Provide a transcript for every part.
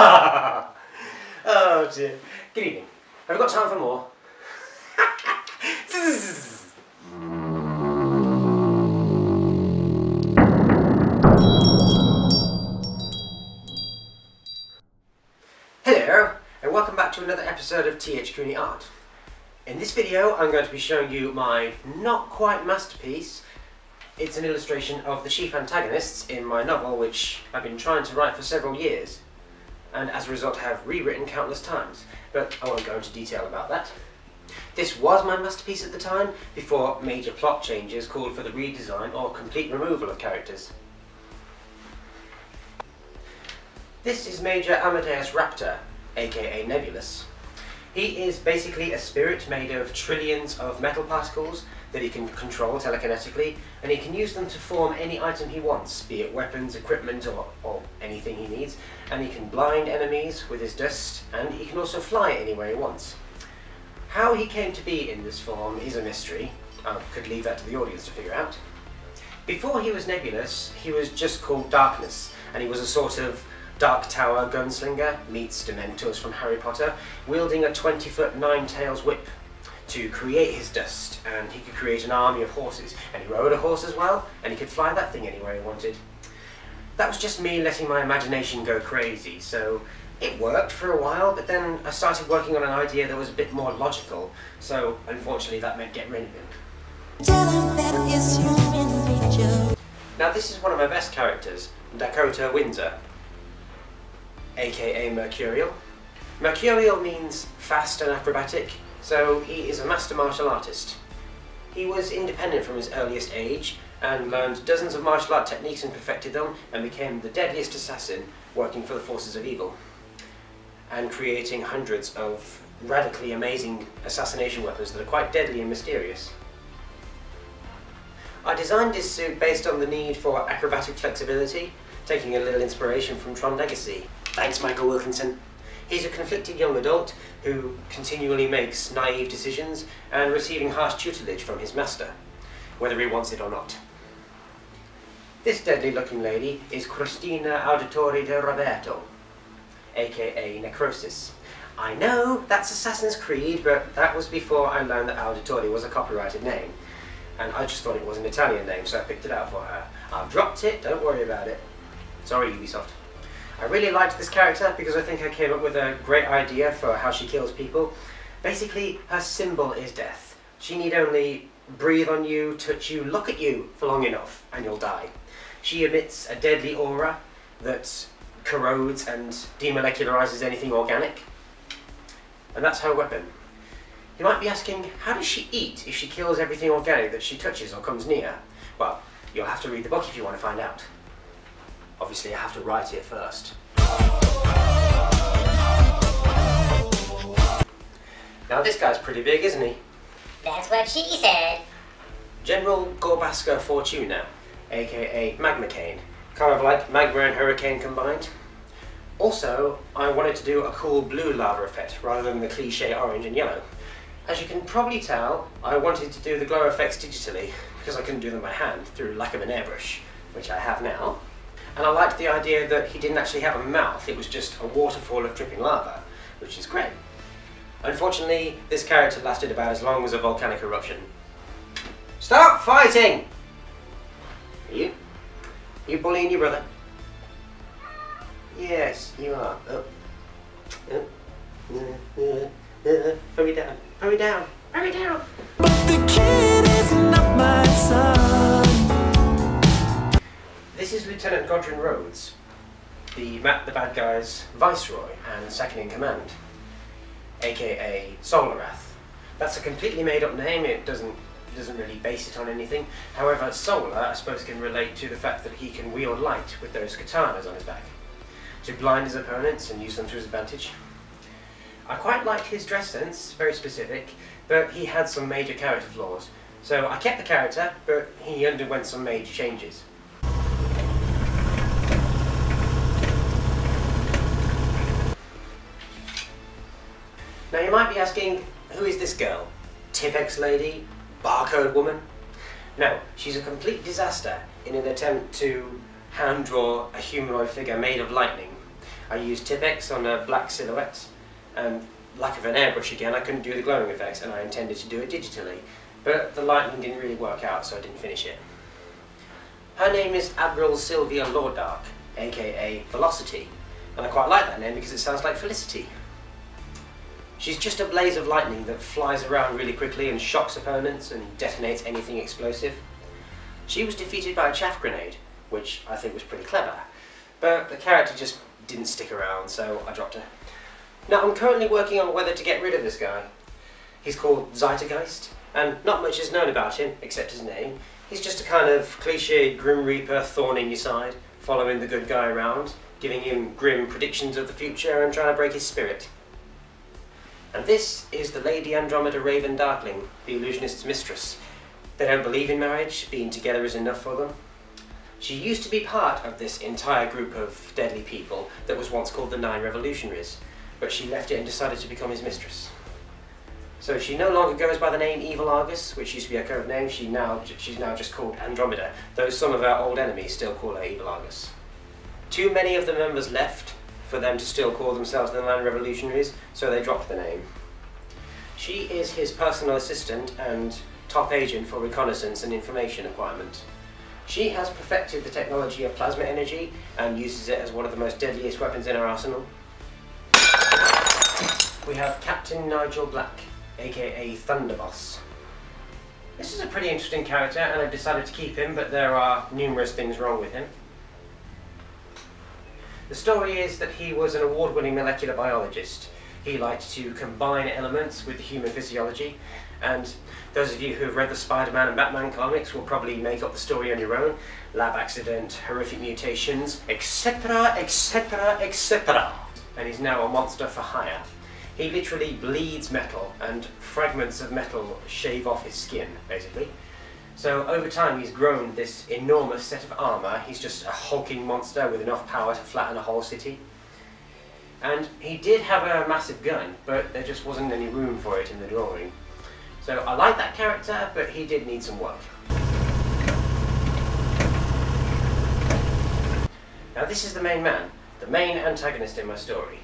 Oh dear. Good evening. Have we got time for more? Hello, and welcome back to another episode of T.H.CooneyArt. In this video, I'm going to be showing you my not quite masterpiece. It's an illustration of the chief antagonists in my novel, which I've been trying to write for several years, and as a result have rewritten countless times, but I won't go into detail about that. This was my masterpiece at the time, before major plot changes called for the redesign or complete removal of characters. This is Major Amadeus Raptor, aka Nebulous. He is basically a spirit made of trillions of metal particles that he can control telekinetically, and he can use them to form any item he wants, be it weapons, equipment, or anything he needs, and he can blind enemies with his dust, and he can also fly anywhere he wants. How he came to be in this form is a mystery. I could leave that to the audience to figure out. Before he was Nebulous, he was just called Darkness, and he was a sort of Dark Tower gunslinger meets Dementors from Harry Potter, wielding a 20-foot nine-tails whip to create his dust, and he could create an army of horses, and he rode a horse as well, and he could fly that thing anywhere he wanted. That was just me letting my imagination go crazy, so it worked for a while, but then I started working on an idea that was a bit more logical, so unfortunately that meant getting rid of him. Now this is one of my best characters, Dakota Windsor, aka Mercurial. Mercurial means fast and acrobatic, so he is a master martial artist. He was independent from his earliest age and learned dozens of martial art techniques and perfected them, and became the deadliest assassin working for the forces of evil, and creating hundreds of radically amazing assassination weapons that are quite deadly and mysterious. I designed this suit based on the need for acrobatic flexibility, taking a little inspiration from Tron Legacy. Thanks, Michael Wilkinson. He's a conflicted young adult who continually makes naive decisions and receiving harsh tutelage from his master, whether he wants it or not. This deadly looking lady is Cristina Auditori de Roberto, aka Necrosis. I know that's Assassin's Creed, but that was before I learned that Auditori was a copyrighted name, and I just thought it was an Italian name, so I picked it out for her. I've dropped it, don't worry about it. Sorry, Ubisoft. I really liked this character because I think I came up with a great idea for how she kills people. Basically, her symbol is death. She need only breathe on you, touch you, look at you for long enough, and you'll die. She emits a deadly aura that corrodes and demolecularizes anything organic. And that's her weapon. You might be asking, how does she eat if she kills everything organic that she touches or comes near? Well, you'll have to read the book if you want to find out. Obviously, I have to write it first. Now this guy's pretty big, isn't he? That's what she said. General Gorbasca Fortuna, aka Magma Cane. Kind of like magma and hurricane combined. Also, I wanted to do a cool blue lava effect rather than the cliche orange and yellow. As you can probably tell, I wanted to do the glow effects digitally because I couldn't do them by hand through lack of an airbrush, which I have now. And I liked the idea that he didn't actually have a mouth, it was just a waterfall of dripping lava, which is great. Unfortunately, this character lasted about as long as a volcanic eruption. Stop fighting! You? You bullying your brother? Yes, you are. Hurry down, hurry down, hurry down! But the kid is not my son. This is Lieutenant Godrin Rhodes, the bad guy's viceroy and second in command, aka Solarath. That's a completely made up name, it doesn't really base it on anything. However, Solar, I suppose, can relate to the fact that he can wield light with those katanas on his back, to blind his opponents and use them to his advantage. I quite liked his dress sense, very specific, but he had some major character flaws. So I kept the character, but he underwent some major changes. Now you might be asking, who is this girl? Tipex lady? Barcode woman? No, she's a complete disaster in an attempt to hand draw a humanoid figure made of lightning. I used Tipex on a black silhouette, and lack of an airbrush again, I couldn't do the glowing effects, and I intended to do it digitally. But the lightning didn't really work out, so I didn't finish it. Her name is Admiral Sylvia Lordark, aka Velocity, and I quite like that name because it sounds like Felicity. She's just a blaze of lightning that flies around really quickly and shocks opponents and detonates anything explosive. She was defeated by a chaff grenade, which I think was pretty clever, but the character just didn't stick around, so I dropped her. Now I'm currently working on whether to get rid of this guy. He's called Zeitgeist, and not much is known about him, except his name. He's just a kind of cliched Grim Reaper, thorn in your side, following the good guy around, giving him grim predictions of the future and trying to break his spirit. And this is the Lady Andromeda Raven Darkling, the illusionist's mistress. They don't believe in marriage, being together is enough for them. She used to be part of this entire group of deadly people that was once called the Nine Revolutionaries, but she left it and decided to become his mistress. So she no longer goes by the name Evil Argus, which used to be her code name. She's now just called Andromeda, though some of our old enemies still call her Evil Argus. Too many of the members left for them to still call themselves the Nine Revolutionaries, so they dropped the name. She is his personal assistant and top agent for reconnaissance and information acquirement. She has perfected the technology of plasma energy and uses it as one of the most deadliest weapons in her arsenal. We have Captain Nigel Black, aka Thunderboss. This is a pretty interesting character, and I decided to keep him, but there are numerous things wrong with him. The story is that he was an award-winning molecular biologist. He liked to combine elements with the human physiology, and those of you who have read the Spider-Man and Batman comics will probably make up the story on your own. Lab accident, horrific mutations, etc, etc, etc. And he's now a monster for hire. He literally bleeds metal, and fragments of metal shave off his skin, basically. So over time he's grown this enormous set of armour. He's just a hulking monster with enough power to flatten a whole city. And he did have a massive gun, but there just wasn't any room for it in the drawing. So I like that character, but he did need some work. Now this is the main man, the main antagonist in my story.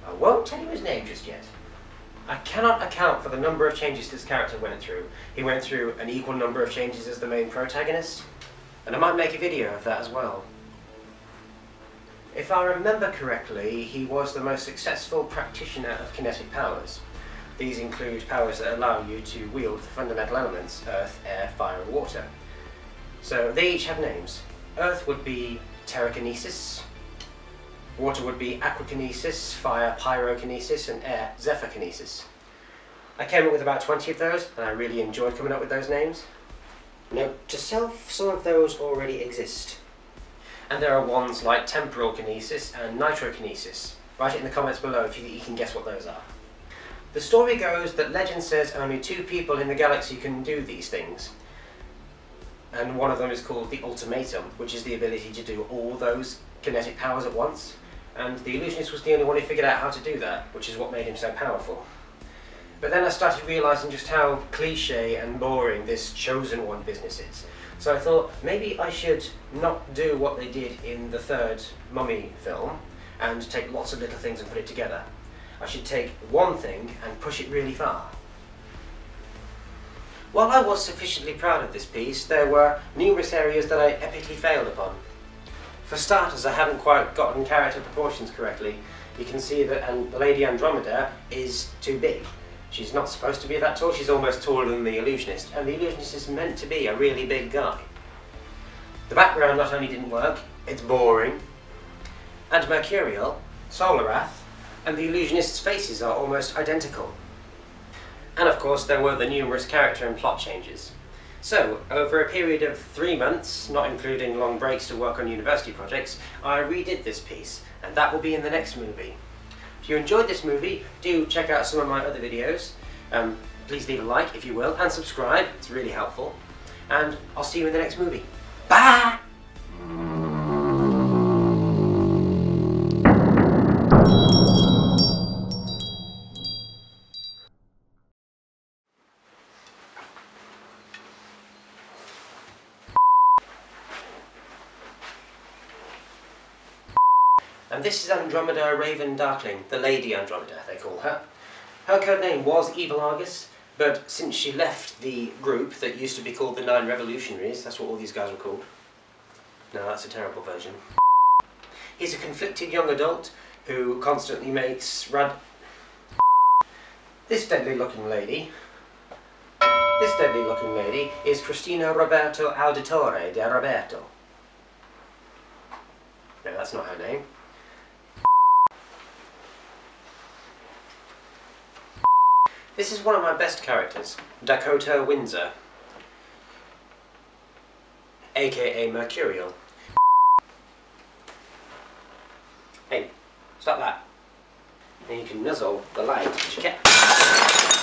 I won't tell you his name just yet. I cannot account for the number of changes this character went through. He went through an equal number of changes as the main protagonist, and I might make a video of that as well. If I remember correctly, he was the most successful practitioner of kinetic powers. These include powers that allow you to wield the fundamental elements, earth, air, fire and water. So they each have names. Earth would be Terrakinesis, water would be aquakinesis, fire pyrokinesis, and air zephyrkinesis. I came up with about 20 of those, and I really enjoyed coming up with those names. Note to self, some of those already exist. And there are ones like temporal kinesis and nitrokinesis. Write it in the comments below if you can guess what those are. The story goes that legend says only 2 people in the galaxy can do these things. And one of them is called the Ultimatum, which is the ability to do all those kinetic powers at once. And the illusionist was the only one who figured out how to do that, which is what made him so powerful. But then I started realising just how cliche and boring this chosen one business is. So I thought maybe I should not do what they did in the 3rd Mummy film and take lots of little things and put it together. I should take one thing and push it really far. While I was sufficiently proud of this piece, there were numerous areas that I epically failed upon. For starters, I haven't quite gotten character proportions correctly. You can see that Lady Andromeda is too big. She's not supposed to be that tall, she's almost taller than the illusionist, and the illusionist is meant to be a really big guy. The background not only didn't work, it's boring, and Mercurial, Solarath, and the illusionist's faces are almost identical. And of course there were the numerous character and plot changes. So, over a period of 3 months, not including long breaks to work on university projects, I redid this piece, and that will be in the next movie. If you enjoyed this movie, do check out some of my other videos. Please leave a like if you will, and subscribe, it's really helpful. And I'll see you in the next movie. Bye! And this This is Andromeda Raven Darkling, the Lady Andromeda, they call her. Her code name was Evil Argus, but since she left the group that used to be called the Nine Revolutionaries, that's what all these guys were called. No, that's a terrible version. He's a conflicted young adult who constantly makes This deadly looking lady is Cristina Roberto Auditore de Roberto. No, that's not her name. This is one of my best characters, Dakota Windsor, aka Mercurial. Hey, stop that. Now you can nuzzle the light, which you get.